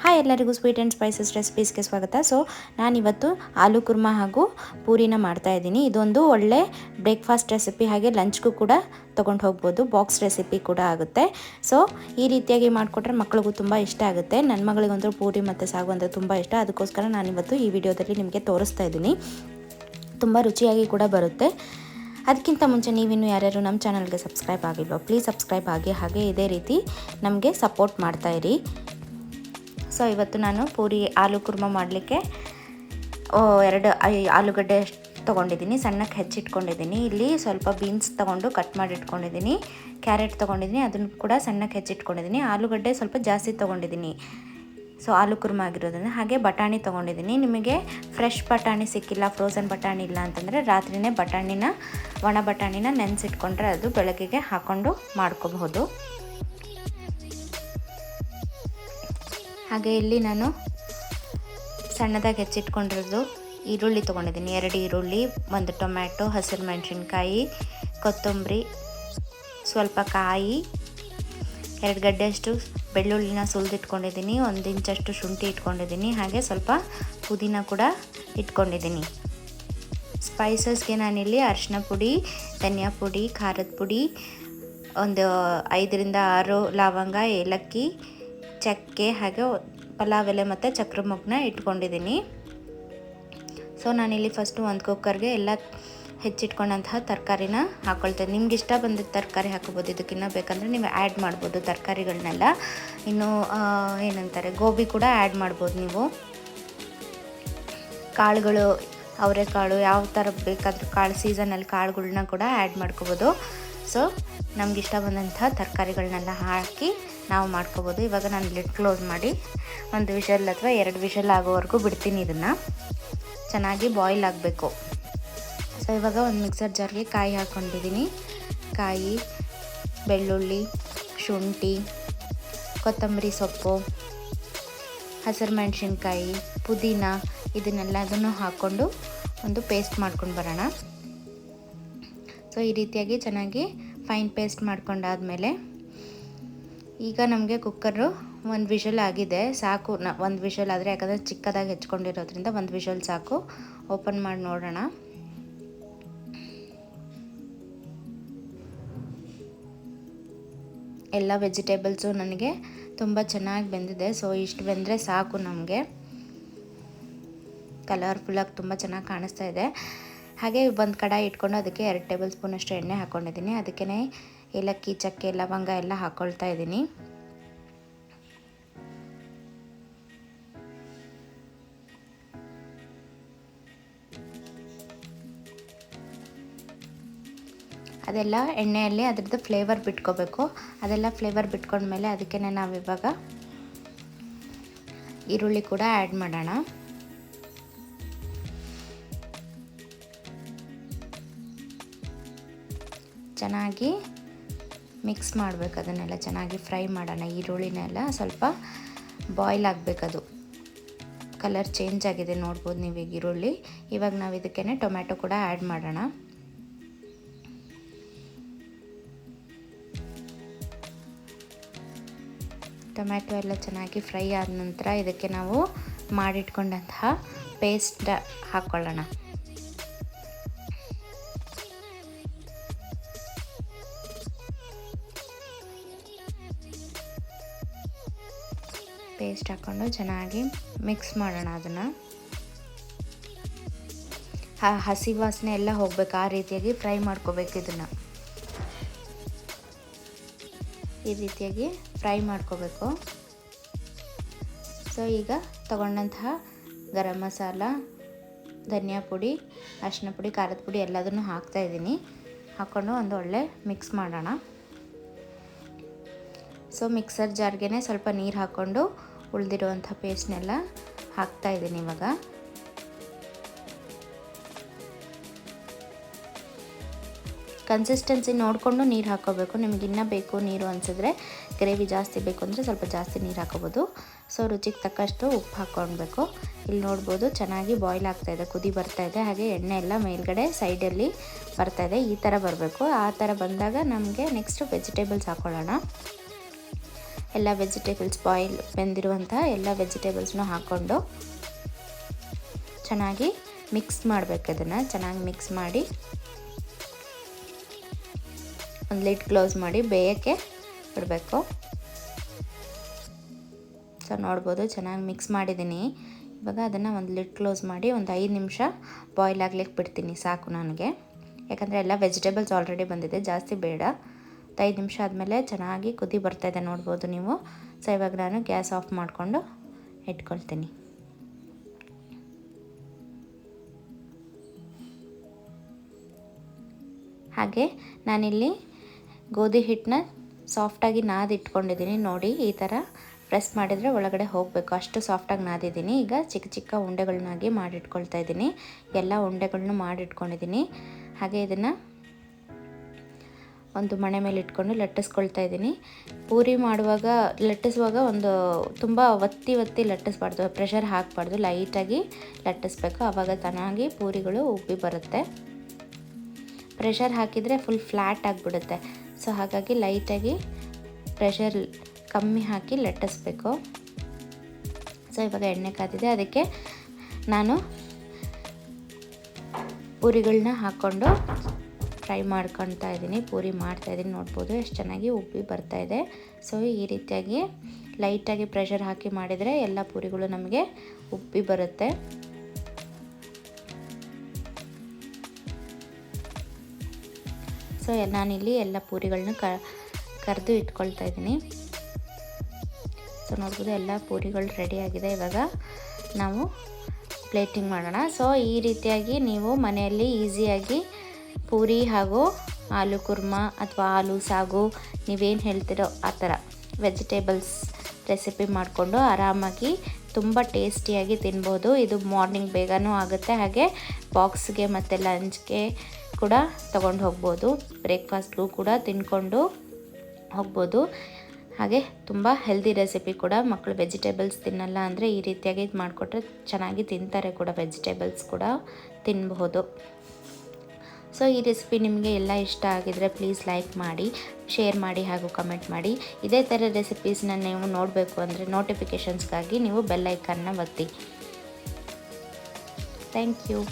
Hi ಎಲ್ಲರಿಗೂ sweet and spices ರೆಸಿಪೀಸ್ಗೆ ಸ್ವಾಗತ. So ನಾನಿವತ್ತು ಆಲೂ ಕುರ್ಮಾ ಹಾಗೂ ಪೂರಿನ ಮಾಡ್ತಾಯಿದ್ದೀನಿ. ಇದೊಂದು ಒಳ್ಳೆ ಬ್ರೇಕ್ಫಾಸ್ಟ್ ರೆಸಿಪಿ, ಹಾಗೆ ಲಂಚ್ಗೂ ಕೂಡ ತೊಗೊಂಡು ಹೋಗ್ಬೋದು. ಬಾಕ್ಸ್ ರೆಸಿಪಿ ಕೂಡ ಆಗುತ್ತೆ. ಸೊ ಈ ರೀತಿಯಾಗಿ ಮಾಡಿಕೊಟ್ರೆ ಮಕ್ಕಳಿಗೂ ತುಂಬ ಇಷ್ಟ ಆಗುತ್ತೆ. ನನ್ನ ಮಗಳಿಗಂತೂ ಪೂರಿ ಮತ್ತು ಸಾಗು ಅಂದರೆ ತುಂಬ ಇಷ್ಟ. ಅದಕ್ಕೋಸ್ಕರ ನಾನಿವತ್ತು ಈ ವಿಡಿಯೋದಲ್ಲಿ ನಿಮಗೆ ತೋರಿಸ್ತಾ ಇದ್ದೀನಿ. ತುಂಬ ರುಚಿಯಾಗಿ ಕೂಡ ಬರುತ್ತೆ. ಅದಕ್ಕಿಂತ ಮುಂಚೆ ನೀವಿನ್ನೂ ಯಾರ್ಯಾರು ನಮ್ಮ ಚಾನಲ್ಗೆ ಸಬ್ಸ್ಕ್ರೈಬ್ ಆಗಿಲ್ವೋ ಪ್ಲೀಸ್ ಸಬ್ಸ್ಕ್ರೈಬ್ ಆಗಿ, ಹಾಗೆ ಇದೇ ರೀತಿ ನಮಗೆ ಸಪೋರ್ಟ್ ಮಾಡ್ತಾಯಿರಿ. ಸೊ ಇವತ್ತು ನಾನು ಪೂರಿ ಆಲೂ ಕುರ್ಮಾ ಮಾಡಲಿಕ್ಕೆ 2 ಆಲೂಗಡ್ಡೆ ತೊಗೊಂಡಿದ್ದೀನಿ, ಸಣ್ಣಕ್ಕೆ ಹೆಚ್ಚಿಟ್ಕೊಂಡಿದ್ದೀನಿ. ಇಲ್ಲಿ ಸ್ವಲ್ಪ ಬೀನ್ಸ್ ತೊಗೊಂಡು ಕಟ್ ಮಾಡಿ ಇಟ್ಕೊಂಡಿದ್ದೀನಿ, ಕ್ಯಾರೆಟ್ ತೊಗೊಂಡಿದ್ದೀನಿ, ಅದನ್ನು ಕೂಡ ಸಣ್ಣಕ್ಕೆ ಹೆಚ್ಚಿಟ್ಕೊಂಡಿದ್ದೀನಿ. ಆಲೂಗಡ್ಡೆ ಸ್ವಲ್ಪ ಜಾಸ್ತಿ ತೊಗೊಂಡಿದ್ದೀನಿ, ಸೊ ಆಲೂ ಕುರ್ಮಾ ಆಗಿರೋದ್ರಿಂದ. ಹಾಗೆ ಬಟಾಣಿ ತೊಗೊಂಡಿದ್ದೀನಿ. ನಿಮಗೆ ಫ್ರೆಶ್ ಬಟಾಣಿ ಸಿಕ್ಕಿಲ್ಲ, ಫ್ರೋಝನ್ ಬಟಾಣಿ ಇಲ್ಲ ಅಂತಂದರೆ ರಾತ್ರಿಯೇ ಒಣ ಬಟಾಣಿನ ನೆನೆಸಿಟ್ಕೊಂಡ್ರೆ ಅದು ಬೆಳಗ್ಗೆಗೆ ಹಾಕ್ಕೊಂಡು ಮಾಡ್ಕೋಬಹುದು. ಹಾಗೆ ಇಲ್ಲಿ ನಾನು ಸಣ್ಣದಾಗಿ ಹೆಚ್ಚಿಟ್ಕೊಂಡಿರೋದು ಈರುಳ್ಳಿ ತೊಗೊಂಡಿದ್ದೀನಿ, 2 ಈರುಳ್ಳಿ, 1 ಟೊಮ್ಯಾಟೊ, ಹಸಿರು ಮೆಣಸಿನ್ಕಾಯಿ, ಕೊತ್ತಂಬರಿ, ಸ್ವಲ್ಪ ಕಾಯಿ, 2 ಗಡ್ಡೆಯಷ್ಟು ಬೆಳ್ಳುಳ್ಳಿನ ಸುಲಿದಿಟ್ಕೊಂಡಿದ್ದೀನಿ, 1 ಇಂಚಷ್ಟು ಶುಂಠಿ ಇಟ್ಕೊಂಡಿದ್ದೀನಿ, ಹಾಗೆ ಸ್ವಲ್ಪ ಪುದೀನ ಕೂಡ ಇಟ್ಕೊಂಡಿದ್ದೀನಿ. ಸ್ಪೈಸಸ್ಗೆ ನಾನಿಲ್ಲಿ ಅರಿಶಿನ ಪುಡಿ, ಧನಿಯಾ ಪುಡಿ, ಖಾರದ ಪುಡಿ, ಒಂದು 5 ರಿಂದ 6 ಲವಂಗ, ಏಲಕ್ಕಿ, ಚಕ್ಕೆ, ಹಾಗೆ ಪಲಾವ್ ಎಲೆ ಮತ್ತು ಚಕ್ರ ಮೊಗ್ಗನ್ನ ಇಟ್ಕೊಂಡಿದ್ದೀನಿ. ಸೊ ನಾನಿಲ್ಲಿ ಫಸ್ಟು ಒಂದು ಕುಕ್ಕರ್ಗೆ ಎಲ್ಲ ಹೆಚ್ಚಿಟ್ಕೊಂಡಂತಹ ತರಕಾರಿನ ಹಾಕ್ಕೊಳ್ತೇನೆ. ನಿಮ್ಗೆ ಇಷ್ಟ ಬಂದಿದ್ದ ತರಕಾರಿ ಹಾಕೋಬೋದು, ಇದಕ್ಕಿನ್ನ ಬೇಕಂದರೆ ನೀವು ಆ್ಯಡ್ ಮಾಡ್ಬೋದು ತರಕಾರಿಗಳನ್ನೆಲ್ಲ. ಇನ್ನು ಏನಂತಾರೆ ಗೋಬಿ ಕೂಡ ಆ್ಯಡ್ ಮಾಡ್ಬೋದು ನೀವು. ಕಾಳುಗಳು, ಅವರೆಕಾಳು, ಯಾವ ಥರ ಬೇಕಾದರೂ ಕಾಳು, ಸೀಸನಲ್ಲಿ ಕಾಳುಗಳನ್ನ ಕೂಡ ಆ್ಯಡ್ ಮಾಡ್ಕೋಬೋದು. ಸೊ ನಮಗಿಷ್ಟ ಬಂದಂಥ ತರಕಾರಿಗಳನ್ನೆಲ್ಲ ಹಾಕಿ ನಾವು ಮಾಡ್ಕೋಬೋದು. ಇವಾಗ ನಾನು ಲಿಡ್ ಕ್ಲೋಸ್ ಮಾಡಿ 1 ವಿಷಲ್ ಅಥವಾ 2 ವಿಷಲ್ ಆಗೋವರೆಗೂ ಬಿಡ್ತೀನಿ. ಇದನ್ನು ಚೆನ್ನಾಗಿ ಬಾಯ್ಲ್ ಆಗಬೇಕು. ಸೊ ಇವಾಗ ಒಂದು ಮಿಕ್ಸರ್ ಜಾರ್ಗೆ ಕಾಯಿ ಹಾಕ್ಕೊಂಡಿದ್ದೀನಿ. ಕಾಯಿ, ಬೆಳ್ಳುಳ್ಳಿ, ಶುಂಠಿ, ಕೊತ್ತಂಬರಿ ಸೊಪ್ಪು, ಹಸಿರು ಮೆಣಸಿನ್ಕಾಯಿ, ಪುದೀನ, ಇದನ್ನೆಲ್ಲದನ್ನು ಹಾಕ್ಕೊಂಡು ಒಂದು ಪೇಸ್ಟ್ ಮಾಡ್ಕೊಂಡು ಬರೋಣ. ಸೊ ಈ ರೀತಿಯಾಗಿ ಚೆನ್ನಾಗಿ ಫೈನ್ ಪೇಸ್ಟ್ ಮಾಡ್ಕೊಂಡಾದಮೇಲೆ ಈಗ ನಮಗೆ ಕುಕ್ಕರು 1 ವಿಷಲ್ ಆಗಿದೆ, ಸಾಕು. 1 ವಿಷಲ್ ಆದರೆ, ಯಾಕಂದರೆ ಚಿಕ್ಕದಾಗಿ ಹೆಚ್ಕೊಂಡಿರೋದ್ರಿಂದ 1 ವಿಷಲ್ ಸಾಕು. ಓಪನ್ ಮಾಡಿ ನೋಡೋಣ. ಎಲ್ಲ ವೆಜಿಟೇಬಲ್ಸು ನನಗೆ ತುಂಬ ಚೆನ್ನಾಗಿ ಬೆಂದಿದೆ. ಸೊ ಇಷ್ಟು ಬೆಂದರೆ ಸಾಕು ನಮಗೆ. ಕಲರ್ಫುಲ್ಲಾಗಿ ತುಂಬ ಚೆನ್ನಾಗಿ ಕಾಣಿಸ್ತಾ ಇದೆ. ಹಾಗೆ ಒಂದು ಕಡಾಯಿ ಇಟ್ಕೊಂಡು ಅದಕ್ಕೆ 2 ಟೇಬಲ್ ಸ್ಪೂನಷ್ಟು ಎಣ್ಣೆ ಹಾಕ್ಕೊಂಡಿದ್ದೀನಿ. ಅದಕ್ಕೆ ಏಲಕ್ಕಿ, ಚಕ್ಕೆ, ಲವಂಗ ಎಲ್ಲ ಹಾಕ್ಕೊಳ್ತಾ ಇದ್ದೀನಿ. ಅದೆಲ್ಲ ಎಣ್ಣೆಯಲ್ಲಿ ಅದ್ರದ್ದು ಫ್ಲೇವರ್ ಬಿಟ್ಕೋಬೇಕು. ಅದೆಲ್ಲ ಫ್ಲೇವರ್ ಬಿಟ್ಕೊಂಡ್ಮೇಲೆ ಅದಕ್ಕೆ ನಾವಿವಾಗ ಈರುಳ್ಳಿ ಕೂಡ ಆ್ಯಡ್ ಮಾಡೋಣ. ಚೆನ್ನಾಗಿ ಮಿಕ್ಸ್ ಮಾಡಬೇಕು. ಅದನ್ನೆಲ್ಲ ಚೆನ್ನಾಗಿ ಫ್ರೈ ಮಾಡೋಣ. ಈರುಳ್ಳಿನೆಲ್ಲ ಸ್ವಲ್ಪ ಬಾಯ್ಲ್ ಆಗಬೇಕದು. ಕಲರ್ ಚೇಂಜ್ ಆಗಿದೆ ನೋಡ್ಬೋದು ನೀವೀಗ ಈರುಳ್ಳಿ. ಇವಾಗ ನಾವು ಇದಕ್ಕೆ ಟೊಮ್ಯಾಟೊ ಕೂಡ ಆ್ಯಡ್ ಮಾಡೋಣ. ಟೊಮ್ಯಾಟೊ ಎಲ್ಲ ಚೆನ್ನಾಗಿ ಫ್ರೈ ಆದ ನಂತರ ಇದಕ್ಕೆ ನಾವು ಮಾಡಿಟ್ಕೊಂಡಂತಹ ಪೇಸ್ಟ್ ಹಾಕ್ಕೊಳ್ಳೋಣ. ಪೇಸ್ಟ್ ಹಾಕ್ಕೊಂಡು ಚೆನ್ನಾಗಿ ಮಿಕ್ಸ್ ಮಾಡೋಣ. ಅದನ್ನು ಹಸಿ ವಾಸನೆ ಎಲ್ಲ ಹೋಗ್ಬೇಕು, ಆ ರೀತಿಯಾಗಿ ಫ್ರೈ ಮಾಡ್ಕೋಬೇಕು. ಇದನ್ನು ಈ ರೀತಿಯಾಗಿ ಫ್ರೈ ಮಾಡ್ಕೋಬೇಕು. ಸೊ ಈಗ ತಗೊಂಡಂತಹ ಗರಂ ಮಸಾಲ, ಧನಿಯಾ ಪುಡಿ, ಅರಿಶಿನ ಪುಡಿ, ಖಾರದ ಪುಡಿ ಎಲ್ಲದನ್ನು ಹಾಕ್ತಾಯಿದ್ದೀನಿ. ಹಾಕ್ಕೊಂಡು ಒಂದು ಒಳ್ಳೆ ಮಿಕ್ಸ್ ಮಾಡೋಣ. ಸೊ ಮಿಕ್ಸರ್ ಜಾರ್ಗೆ ಸ್ವಲ್ಪ ನೀರು ಹಾಕ್ಕೊಂಡು ಉಳಿದಿರುವಂಥ ಪೇಸ್ಟ್ನೆಲ್ಲ ಹಾಕ್ತಾಯಿದ್ದೀನಿ. ಇವಾಗ ಕನ್ಸಿಸ್ಟೆನ್ಸಿ ನೋಡಿಕೊಂಡು ನೀರು ಹಾಕ್ಕೋಬೇಕು. ನಿಮ್ಗೆ ಇನ್ನೂ ಬೇಕು ನೀರು ಅನಿಸಿದ್ರೆ, ಗ್ರೇವಿ ಜಾಸ್ತಿ ಬೇಕು ಅಂದರೆ ಸ್ವಲ್ಪ ಜಾಸ್ತಿ ನೀರು ಹಾಕ್ಕೋಬೋದು. ಸೊ ರುಚಿಗೆ ತಕ್ಕಷ್ಟು ಉಪ್ಪು ಹಾಕ್ಕೊಳ್ಬೇಕು. ಇಲ್ಲಿ ನೋಡ್ಬೋದು ಚೆನ್ನಾಗಿ ಬಾಯ್ಲ್ ಆಗ್ತಾಯಿದೆ, ಕುದಿ ಬರ್ತಾಯಿದೆ. ಹಾಗೆ ಎಣ್ಣೆ ಎಲ್ಲ ಮೇಲ್ಗಡೆ ಸೈಡಲ್ಲಿ ಬರ್ತಾಯಿದೆ. ಈ ಥರ ಬರಬೇಕು. ಆ ಥರ ಬಂದಾಗ ನಮಗೆ ನೆಕ್ಸ್ಟು ವೆಜಿಟೇಬಲ್ಸ್ ಹಾಕ್ಕೊಳ್ಳೋಣ. ಎಲ್ಲ ವೆಜಿಟೇಬಲ್ಸ್ ಬಾಯ್ಲ್ ಬೆಂದಿರುವಂಥ ಎಲ್ಲ ವೆಜಿಟೇಬಲ್ಸ್ನೂ ಹಾಕ್ಕೊಂಡು ಚೆನ್ನಾಗಿ ಮಿಕ್ಸ್ ಮಾಡಬೇಕು. ಅದನ್ನು ಚೆನ್ನಾಗಿ ಮಿಕ್ಸ್ ಮಾಡಿ ಒಂದು ಲಿಡ್ ಕ್ಲೋಸ್ ಮಾಡಿ ಬೇಯಕ್ಕೆ ಬಿಡಬೇಕು. ಸೊ ನೋಡ್ಬೋದು ಚೆನ್ನಾಗಿ ಮಿಕ್ಸ್ ಮಾಡಿದ್ದೀನಿ. ಇವಾಗ ಅದನ್ನು ಒಂದು ಲಿಡ್ ಕ್ಲೋಸ್ ಮಾಡಿ ಒಂದು 5 ನಿಮಿಷ ಬಾಯ್ಲ್ ಆಗ್ಲಿಕ್ಕೆ ಬಿಡ್ತೀನಿ, ಸಾಕು ನನಗೆ. ಯಾಕಂದರೆ ಎಲ್ಲ ವೆಜಿಟೇಬಲ್ಸ್ ಆಲ್ರೆಡಿ ಬಂದಿದೆ, ಜಾಸ್ತಿ ಬೇಡ. 5 ನಿಮಿಷ ಆದಮೇಲೆ ಚೆನ್ನಾಗಿ ಕುದಿ ಬರ್ತಾಯಿದೆ ನೋಡ್ಬೋದು ನೀವು. ಸೊ ಇವಾಗ ನಾನು ಗ್ಯಾಸ್ ಆಫ್ ಮಾಡಿಕೊಂಡು ಇಟ್ಕೊಳ್ತೀನಿ. ಹಾಗೆ ನಾನಿಲ್ಲಿ ಗೋಧಿ ಹಿಟ್ಟನ್ನ ಸಾಫ್ಟಾಗಿ ನಾದಿ ಇಟ್ಕೊಂಡಿದ್ದೀನಿ. ನೋಡಿ ಈ ಥರ ಪ್ರೆಸ್ ಮಾಡಿದರೆ ಒಳಗಡೆ ಹೋಗಬೇಕು, ಅಷ್ಟು ಸಾಫ್ಟಾಗಿ ನಾದಿದ್ದೀನಿ. ಈಗ ಚಿಕ್ಕ ಚಿಕ್ಕ ಉಂಡೆಗಳನ್ನಾಗಿ ಮಾಡಿಟ್ಕೊಳ್ತಾ ಇದ್ದೀನಿ. ಎಲ್ಲ ಉಂಡೆಗಳನ್ನೂ ಮಾಡಿಟ್ಕೊಂಡಿದ್ದೀನಿ. ಹಾಗೆ ಇದನ್ನು ಒಂದು ಮಣೆ ಮೇಲೆ ಇಟ್ಕೊಂಡು ಲಟ್ಟಿಸ್ಕೊಳ್ತಾ ಇದ್ದೀನಿ. ಪೂರಿ ಮಾಡುವಾಗ ಲಟ್ಟಿಸುವಾಗ ಒಂದು ತುಂಬ ಒತ್ತಿ ಲಟ್ಟಿಸ್ಬಾರ್ದು, ಪ್ರೆಷರ್ ಹಾಕಬಾರ್ದು, ಲೈಟಾಗಿ ಲಟ್ಟಿಸ್ಬೇಕು. ಆವಾಗ ಚೆನ್ನಾಗಿ ಪೂರಿಗಳು ಉಬ್ಬಿ ಬರುತ್ತೆ. ಪ್ರೆಷರ್ ಹಾಕಿದರೆ ಫುಲ್ ಫ್ಲ್ಯಾಟ್ ಆಗಿಬಿಡುತ್ತೆ. ಸೊ ಹಾಗಾಗಿ ಲೈಟಾಗಿ ಪ್ರೆಷರ್ ಕಮ್ಮಿ ಹಾಕಿ ಲಟ್ಟಿಸ್ಬೇಕು. ಸೊ ಇವಾಗ ಎಣ್ಣೆ ಕಾದಿದೆ, ಅದಕ್ಕೆ ನಾನು ಪೂರಿಗಳನ್ನ ಹಾಕ್ಕೊಂಡು ಫ್ರೈ ಮಾಡ್ಕೊತಾ ಇದ್ದೀನಿ. ಪೂರಿ ಮಾಡ್ತಾಯಿದ್ದೀನಿ, ನೋಡ್ಬೋದು ಎಷ್ಟು ಚೆನ್ನಾಗಿ ಉಬ್ಬಿ ಬರ್ತಾಯಿದೆ. ಸೊ ಈ ರೀತಿಯಾಗಿ ಲೈಟಾಗಿ ಪ್ರೆಷರ್ ಹಾಕಿ ಮಾಡಿದರೆ ಎಲ್ಲ ಪೂರಿಗಳು ನಮಗೆ ಉಬ್ಬಿ ಬರುತ್ತೆ. ಸೊ ನಾನಿಲ್ಲಿ ಎಲ್ಲ ಪೂರಿಗಳನ್ನ ಕರೆದು ಇಟ್ಕೊಳ್ತಾ ಇದ್ದೀನಿ. ಸೊ ನೋಡ್ಬೋದು ಎಲ್ಲ ಪೂರಿಗಳು ರೆಡಿಯಾಗಿದೆ. ಇವಾಗ ನಾವು ಪ್ಲೇಟಿಂಗ್ ಮಾಡೋಣ. ಸೊ ಈ ರೀತಿಯಾಗಿ ನೀವು ಮನೆಯಲ್ಲಿ ಈಸಿಯಾಗಿ ಪೂರಿ ಹಾಗೂ ಆಲೂ ಕುರ್ಮಾ ಅಥವಾ ಆಲೂ ಸಾಗು ನೀವೇನು ಹೇಳ್ತಿರೋ ಆ ಥರ ವೆಜಿಟೇಬಲ್ಸ್ ರೆಸಿಪಿ ಮಾಡಿಕೊಂಡು ಆರಾಮಾಗಿ ತುಂಬ ಟೇಸ್ಟಿಯಾಗಿ ತಿನ್ಬೋದು. ಇದು ಮಾರ್ನಿಂಗ್ ಬೇಗನೂ ಆಗುತ್ತೆ, ಹಾಗೆ ಬಾಕ್ಸ್ಗೆ ಮತ್ತು ಲಂಚ್ಗೆ ಕೂಡ ತೊಗೊಂಡು ಹೋಗ್ಬೋದು. ಬ್ರೇಕ್ಫಾಸ್ಟ್ಗೂ ಕೂಡ ತಿನ್ಕೊಂಡು ಹೋಗ್ಬೋದು. ಹಾಗೆ ತುಂಬ ಹೆಲ್ದಿ ರೆಸಿಪಿ ಕೂಡ. ಮಕ್ಕಳು ವೆಜಿಟೇಬಲ್ಸ್ ತಿನ್ನಲ್ಲ ಅಂದರೆ ಈ ರೀತಿಯಾಗಿ ಇದು ಮಾಡಿಕೊಟ್ರೆ ಚೆನ್ನಾಗಿ ತಿಂತಾರೆ ಕೂಡ, ವೆಜಿಟೇಬಲ್ಸ್ ಕೂಡ ತಿನ್ನಬಹುದು. ಸೊ ಈ ರೆಸಿಪಿ ನಿಮಗೆ ಎಲ್ಲ ಇಷ್ಟ ಆಗಿದರೆ ಪ್ಲೀಸ್ ಲೈಕ್ ಮಾಡಿ, ಶೇರ್ ಮಾಡಿ ಹಾಗೂ ಕಮೆಂಟ್ ಮಾಡಿ. ಇದೇ ಥರ ರೆಸಿಪೀಸ್ನ ನೀವು ನೋಡಬೇಕು ಅಂದರೆ ನೋಟಿಫಿಕೇಷನ್ಸ್ಗಾಗಿ ನೀವು ಬೆಲ್ ಐಕನ್ನ ಒತ್ತಿ. Thank you.